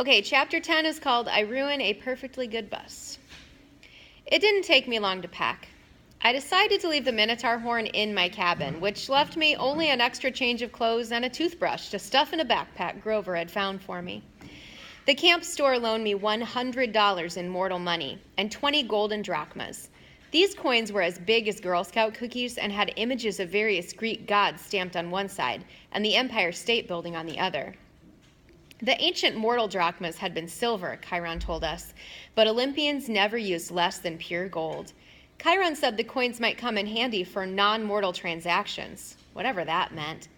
Okay, chapter 10 is called I Ruin a Perfectly Good Bus. It didn't take me long to pack. I decided to leave the Minotaur horn in my cabin, which left me only an extra change of clothes and a toothbrush to stuff in a backpack Grover had found for me. The camp store loaned me $100 in mortal money and 20 golden drachmas. These coins were as big as Girl Scout cookies and had images of various Greek gods stamped on one side and the Empire State Building on the other. The ancient mortal drachmas had been silver, Chiron told us, but Olympians never used less than pure gold. Chiron said the coins might come in handy for non-mortal transactions, whatever that meant.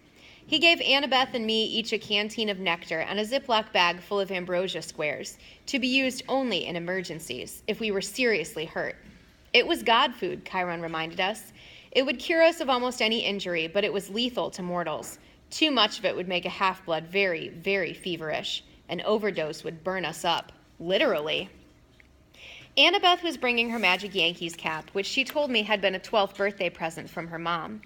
He gave Annabeth and me each a canteen of nectar and a Ziploc bag full of ambrosia squares, to be used only in emergencies, if we were seriously hurt. It was god food, Chiron reminded us. It would cure us of almost any injury, but it was lethal to mortals. Too much of it would make a half-blood very, very feverish. An overdose would burn us up, literally. Annabeth was bringing her Magic Yankees cap, which she told me had been a 12th birthday present from her mom.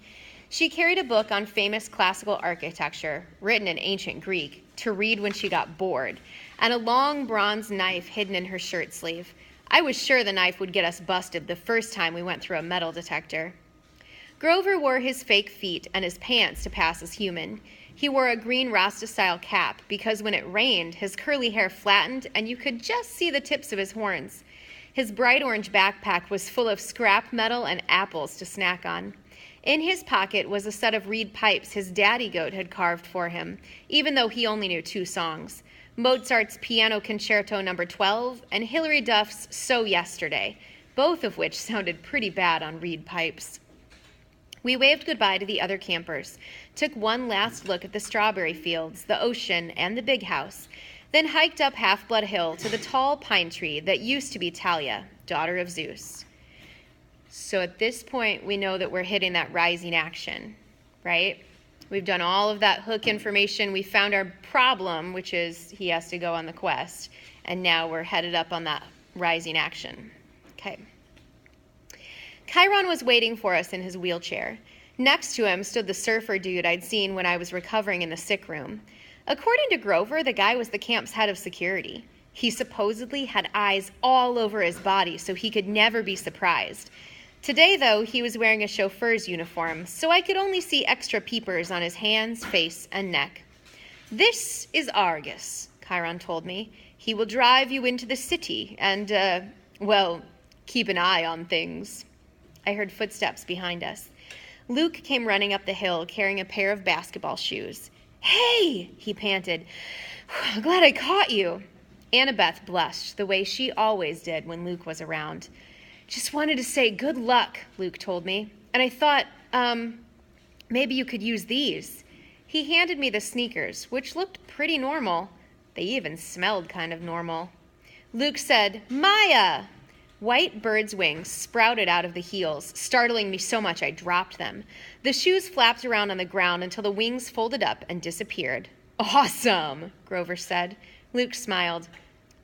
She carried a book on famous classical architecture, written in ancient Greek, to read when she got bored, and a long bronze knife hidden in her shirt sleeve. I was sure the knife would get us busted the first time we went through a metal detector. Grover wore his fake feet and his pants to pass as human. He wore a green Rasta-style cap because when it rained, his curly hair flattened and you could just see the tips of his horns. His bright orange backpack was full of scrap metal and apples to snack on. In his pocket was a set of reed pipes his daddy goat had carved for him, even though he only knew 2 songs, Mozart's Piano Concerto No. 12 and Hilary Duff's So Yesterday, both of which sounded pretty bad on reed pipes. We waved goodbye to the other campers, took one last look at the strawberry fields, the ocean, and the big house, then hiked up Half-Blood Hill to the tall pine tree that used to be Talia, daughter of Zeus. So at this point, we know that we're hitting that rising action, right? We've done all of that hook information. We found our problem, which is he has to go on the quest, and now we're headed up on that rising action. Okay. Chiron was waiting for us in his wheelchair. Next to him stood the surfer dude I'd seen when I was recovering in the sick room. According to Grover, the guy was the camp's head of security. He supposedly had eyes all over his body so he could never be surprised. Today, though, he was wearing a chauffeur's uniform, so I could only see extra peepers on his hands, face, and neck. "This is Argus," Chiron told me. "He will drive you into the city and, keep an eye on things." I heard footsteps behind us. Luke came running up the hill carrying a pair of basketball shoes. "Hey!" he panted. "Glad I caught you." Annabeth blushed the way she always did when Luke was around. "Just wanted to say good luck," Luke told me. "And I thought, maybe you could use these." He handed me the sneakers, which looked pretty normal. They even smelled kind of normal. Luke said, "Maya!" White birds' wings sprouted out of the heels, startling me so much I dropped them. The shoes flapped around on the ground until the wings folded up and disappeared. "Awesome," Grover said. Luke smiled.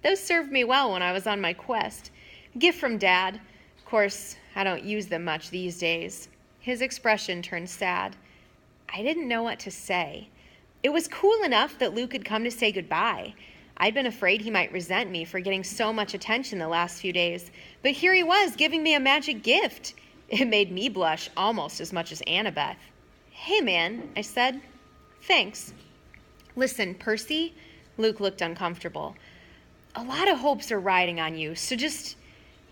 "Those served me well when I was on my quest. Gift from Dad. Of course, I don't use them much these days." His expression turned sad. I didn't know what to say. It was cool enough that Luke had come to say goodbye. I'd been afraid he might resent me for getting so much attention the last few days, but here he was giving me a magic gift. It made me blush almost as much as Annabeth. "Hey, man," I said. "Thanks." "Listen, Percy," Luke looked uncomfortable. "A lot of hopes are riding on you, so just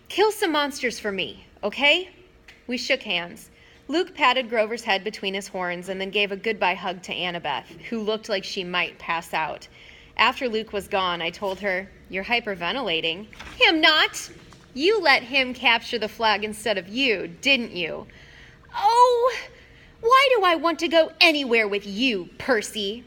kill some monsters for me, okay?" We shook hands. Luke patted Grover's head between his horns and then gave a goodbye hug to Annabeth, who looked like she might pass out. After Luke was gone, I told her, "You're hyperventilating." "Him not! You let him capture the flag instead of you, didn't you?" "Oh, why do I want to go anywhere with you, Percy?"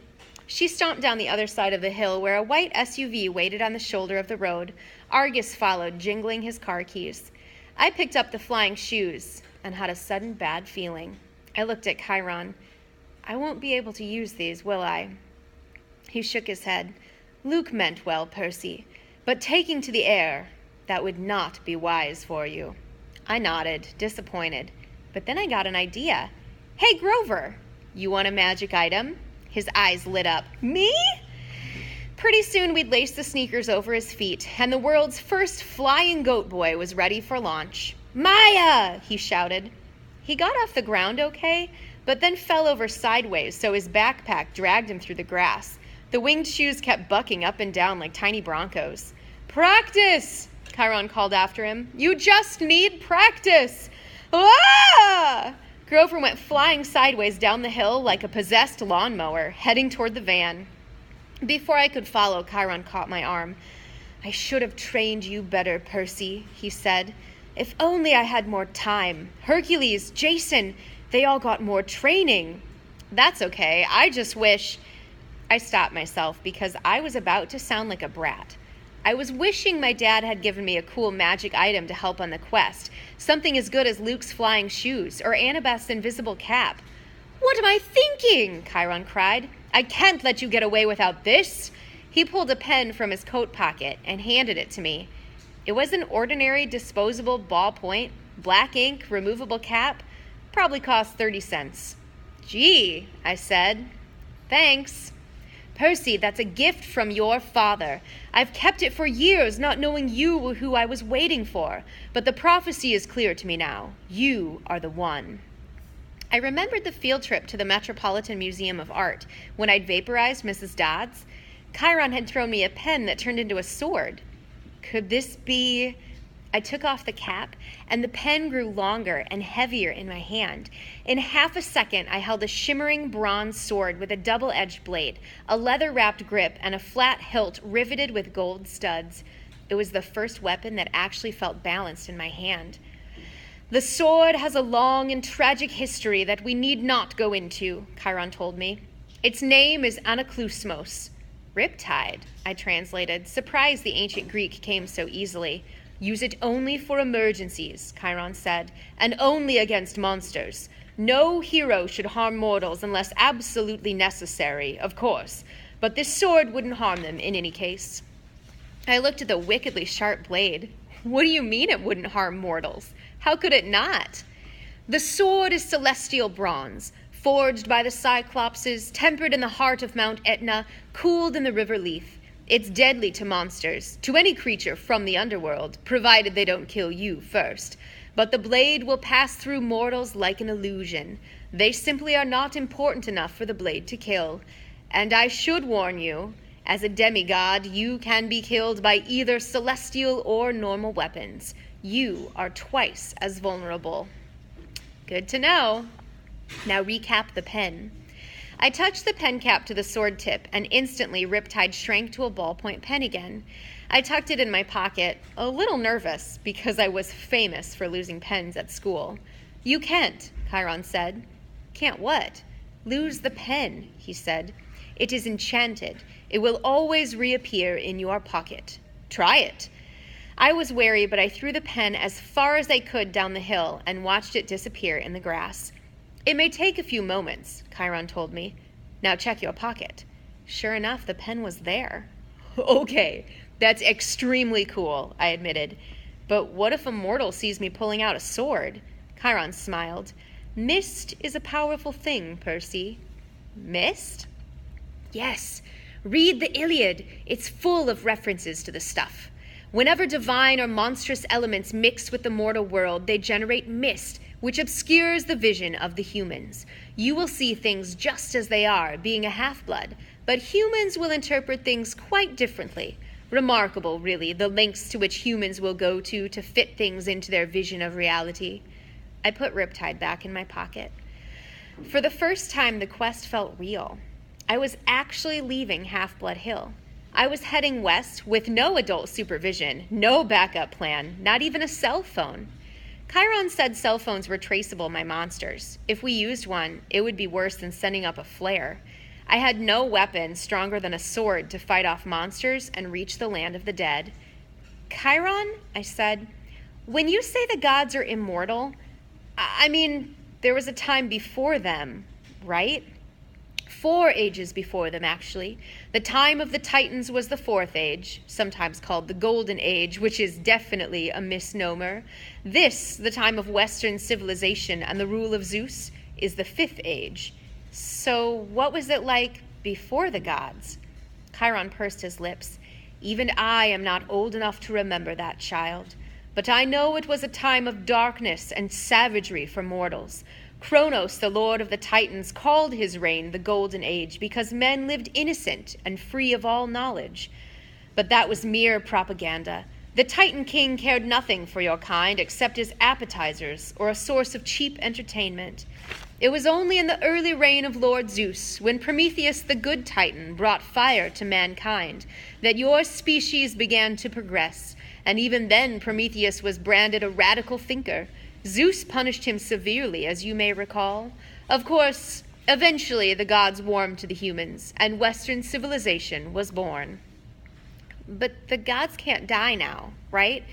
She stomped down the other side of the hill where a white SUV waited on the shoulder of the road. Argus followed, jingling his car keys. I picked up the flying shoes and had a sudden bad feeling. I looked at Chiron. "I won't be able to use these, will I?" He shook his head. "Luke meant well, Percy, but taking to the air, that would not be wise for you." I nodded, disappointed, but then I got an idea. "Hey, Grover, you want a magic item?" His eyes lit up. "Me?" pretty soon we'd lace the sneakers over his feet, and the world's first flying goat boy was ready for launch. "Maya!" he shouted. He got off the ground okay, but then fell over sideways, so his backpack dragged him through the grass. The winged shoes kept bucking up and down like tiny broncos. "Practice!" Chiron called after him. "You just need practice!" Ah! Grover went flying sideways down the hill like a possessed lawnmower, heading toward the van. Before I could follow, Chiron caught my arm. "I should have trained you better, Percy," he said. "If only I had more time. Hercules, Jason, they all got more training." "That's okay. I just wish..." I stopped myself because I was about to sound like a brat. I was wishing my dad had given me a cool magic item to help on the quest, something as good as Luke's flying shoes or Annabeth's invisible cap. "What am I thinking?" Chiron cried. "I can't let you get away without this." He pulled a pen from his coat pocket and handed it to me. It was an ordinary disposable ballpoint, black ink, removable cap, probably cost 30 cents. "Gee," I said. "Thanks." "Percy, that's a gift from your father. I've kept it for years, not knowing you were who I was waiting for. But the prophecy is clear to me now. You are the one." I remembered the field trip to the Metropolitan Museum of Art when I'd vaporized Mrs. Dodds. Chiron had thrown me a pen that turned into a sword. Could this be... I took off the cap, and the pen grew longer and heavier in my hand. In half a second, I held a shimmering bronze sword with a double-edged blade, a leather-wrapped grip, and a flat hilt riveted with gold studs. It was the first weapon that actually felt balanced in my hand. "The sword has a long and tragic history that we need not go into," Chiron told me. "Its name is Anaklusmos." "Riptide," I translated, surprised the ancient Greek came so easily. "Use it only for emergencies," Chiron said, "and only against monsters. No hero should harm mortals unless absolutely necessary, of course, but this sword wouldn't harm them in any case." I looked at the wickedly sharp blade. "What do you mean it wouldn't harm mortals? How could it not?" "The sword is celestial bronze, forged by the Cyclopses, tempered in the heart of Mount Etna, cooled in the river Lethe. It's deadly to monsters, to any creature from the underworld, provided they don't kill you first. But the blade will pass through mortals like an illusion. They simply are not important enough for the blade to kill. And I should warn you, as a demigod, you can be killed by either celestial or normal weapons. You are twice as vulnerable." Good to know. Now recap the pen. I touched the pen cap to the sword tip, and instantly Riptide shrank to a ballpoint pen again. I tucked it in my pocket, a little nervous, because I was famous for losing pens at school. "You can't," Chiron said. "Can't what?" "Lose the pen," he said. "It is enchanted. It will always reappear in your pocket. Try it." I was wary, but I threw the pen as far as I could down the hill and watched it disappear in the grass. "It may take a few moments," Chiron told me. "Now check your pocket." Sure enough, the pen was there. "Okay, that's extremely cool," I admitted. "But what if a mortal sees me pulling out a sword?" Chiron smiled. "Mist is a powerful thing, Percy." "Mist?" "Yes. Read the Iliad. It's full of references to the stuff. Whenever divine or monstrous elements mix with the mortal world, they generate mist, which obscures the vision of the humans. You will see things just as they are, being a half-blood, but humans will interpret things quite differently. Remarkable, really, the lengths to which humans will go to fit things into their vision of reality." I put Riptide back in my pocket. For the first time, the quest felt real. I was actually leaving Half-Blood Hill. I was heading west with no adult supervision, no backup plan, not even a cell phone. Chiron said cell phones were traceable by monsters. If we used one, it would be worse than sending up a flare. I had no weapon stronger than a sword to fight off monsters and reach the land of the dead. "Chiron," I said, "when you say the gods are immortal, I mean, there was a time before them, right?" 4 ages before them, actually. The time of the Titans was the 4th age, sometimes called the Golden Age, which is definitely a misnomer. This, the time of Western civilization and the rule of Zeus, is the 5th age. So what was it like before the gods? Chiron pursed his lips. Even I am not old enough to remember that, child. But I know it was a time of darkness and savagery for mortals. Kronos, the lord of the Titans, called his reign the Golden Age because men lived innocent and free of all knowledge. But that was mere propaganda. The Titan King cared nothing for your kind except as appetizers or a source of cheap entertainment. It was only in the early reign of Lord Zeus, when Prometheus the good Titan brought fire to mankind, that your species began to progress, and even then Prometheus was branded a radical thinker. Zeus punished him severely, as you may recall. Of course, eventually the gods warmed to the humans, and Western civilization was born. But the gods can't die now, right?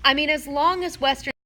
I mean, as long as Western